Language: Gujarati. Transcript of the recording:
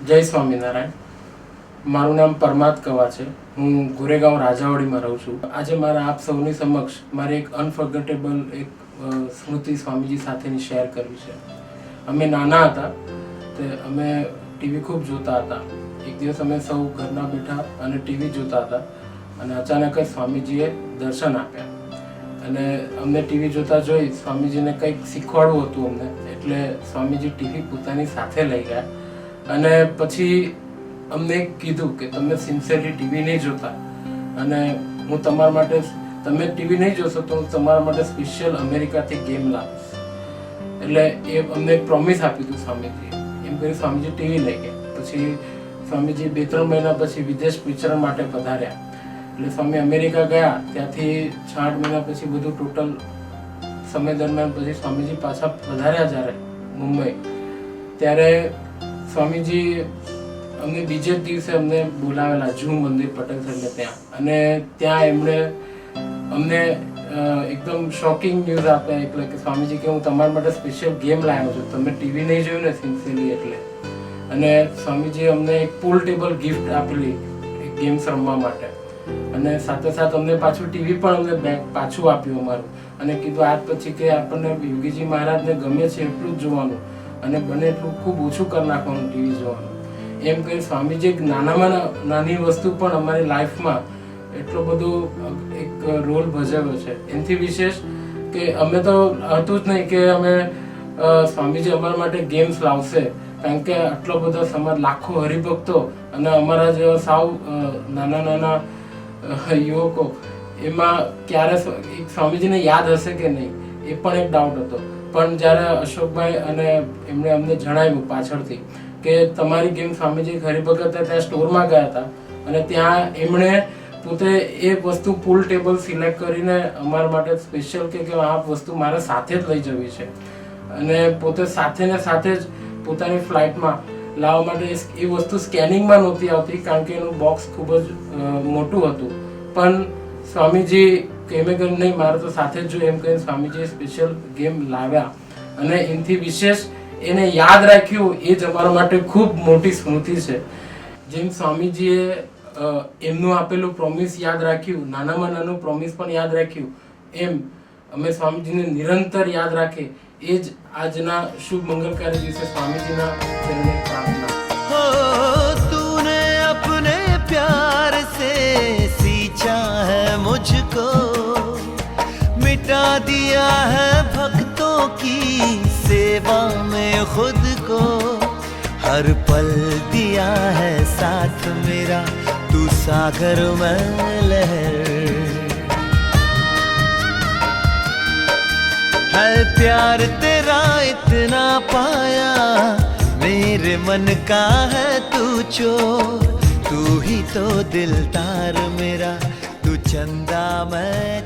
જય સ્વામિનારાયણ. મારું નામ પરમાત કવા છે. હું ગોરેગાંવ રાજાવાડીમાં રહું છું. આજે મારા આપ સૌની સમક્ષ મારી એક અનફર્ગેટેબલ એક સ્મૃતિ સ્વામીજી સાથેની શેર કરવી છે. અમે નાના હતા તે અમે ટીવી ખૂબ જોતા હતા. એક દિવસ અમે સૌ ઘરના બેઠા અને ટીવી જોતા હતા અને અચાનક જ સ્વામીજીએ દર્શન આપ્યા અને અમને ટીવી જોતા જોઈ સ્વામીજીને કંઈક શીખવાડવું હતું અમને, એટલે સ્વામીજી ટીવી પોતાની સાથે લઈ ગયા અને પછી અમને કીધું કે તમે સિન્સિયરલી ટીવી નહીં જોતા અને હું તમારા માટે, તમે ટીવી નહીં જોશો તો હું તમારા માટે સ્પેશિયલ અમેરિકાથી ગેમ લાવીશ. એટલે એ અમને એક પ્રોમિસ આપી હતું સ્વામીજીએ. એમ કરી સ્વામીજી ટીવી લઈ ગયા. પછી સ્વામીજી 2-3 મહિના પછી વિદેશ વિચરણ માટે પધાર્યા. એટલે સ્વામી અમેરિકા ગયા. ત્યાંથી 6-8 મહિના પછી બધું ટોટલ સમય દરમિયાન પછી સ્વામીજી પાછા પધાર્યા જ્યારે મુંબઈ, ત્યારે સ્વામીજી અમને બીજે જ દિવસે અમને બોલાવેલા જૂ મંદિર પટેલ સાહેબને ત્યાં, અને ત્યાં એમણે અમને એકદમ શોકિંગ ન્યૂઝ આપ્યા એટલે કે સ્વામીજી કે હું તમારા માટે સ્પેશિયલ ગેમ લાવ્યો છું, તમે ટીવી નહીં જોયું ને સિન્સિયરલી એટલે. અને સ્વામીજીએ અમને એક પૂલ ટેબલ ગિફ્ટ આપેલી ગેમ્સ રમવા માટે, અને સાથે સાથે અમને પાછું ટીવી પણ અમને બેક પાછું આપ્યું અમારું, અને કીધું આજ પછી કે આપણને યોગીજી મહારાજને ગમે છે એટલું જ જોવાનું અને બને એટલું ખૂબ ઓછું કરી નાખવાનું ટીવી જોવાનું. એમ કહી સ્વામીજી એક નાનામાં નાની વસ્તુ પણ અમારી લાઈફમાં એટલો બધો એક રોલ ભજવ્યો છે. એનાથી વિશેષ કે અમે તો હતું જ નહીં કે અમે સ્વામીજી અમારા માટે ગેમ્સ લાવશે, કારણ કે આટલો બધો સમાજ, લાખો હરિભક્તો અને અમારા જેવા સાવ નાના નાના યુવકો, એમાં ક્યારે સ્વામીજીને યાદ હશે કે નહીં એ પણ એક ડાઉટ હતો. પણ જ્યારે અશોકભાઈ અને એમણે અમને જણાવ્યું પાછળથી કે તમારી ગેમ સ્વામીજી હરિભગત ત્યાં સ્ટોરમાં ગયા હતા અને ત્યાં એમણે પોતે એ વસ્તુ પૂલ ટેબલ સિલેક્ટ કરીને અમારા માટે સ્પેશિયલ કે આ વસ્તુ મારે સાથે જ લઈ જવી છે, અને પોતે સાથે ને સાથે જ પોતાની ફ્લાઇટમાં લાવવા માટે એ વસ્તુ સ્કેનિંગમાં નહોતી આવતી કારણ કે એનું બોક્સ ખૂબ જ મોટું હતું. પણ સ્વામીજી કેમે કે નહીં, મારે તો સાથે જ જો એમ કહીને સ્વામીજીએ સ્પેશિયલ ગેમ લાવ્યા અને એનાથી વિશેષ એને યાદ રાખ્યું. એ જ અમારા માટે ખૂબ મોટી સ્મૃતિ છે. જેમ સ્વામીજીએ એમનું આપેલું પ્રોમિસ યાદ રાખ્યું, નાનામાં નાનું પ્રોમિસ પણ યાદ રાખ્યું, એમ અમે સ્વામીજીને નિરંતર યાદ રાખીએ. એ જ આજના શુભ મંગલકારી દિવસે સ્વામીજીના ચરણે પ્રાર્થના. तूने अपने प्यार से सींचा है मुझको, मिटा दिया है भक्तों की सेवा में खुद को, हर पल दिया है साथ मेरा तू सागर में लहर, है प्यार तेरा इतना पाया, मेरे मन का है तू चोर, तू ही तो दिलदार मेरा, तू चंदा मैं